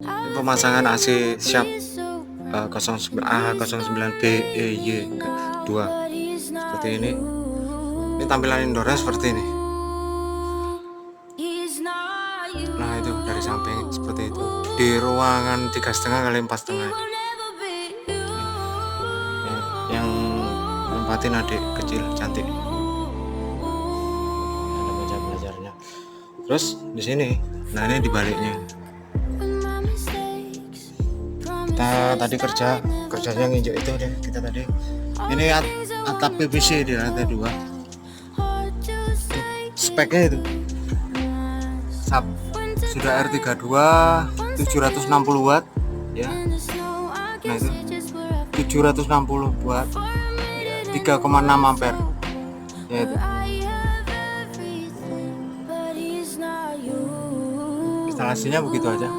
Ini pemasangan AC Sharp 09 AH09BEY 2 seperti ini. Ini tampilan indoornya seperti ini. Nah itu dari samping seperti itu. Di ruangan 3,5 kali 4,5. Yang nempatin adik kecil cantik. Ada meja belajarnya. Terus di sini, nah ini dibaliknya. Kita tadi kerjanya nginjek itu deh kita tadi. Ini atap PVC di lantai 2. Speknya itu sudah R32 760 watt ya. Nah itu 760 watt 3,6 ampere ya itu. Instalasinya begitu aja.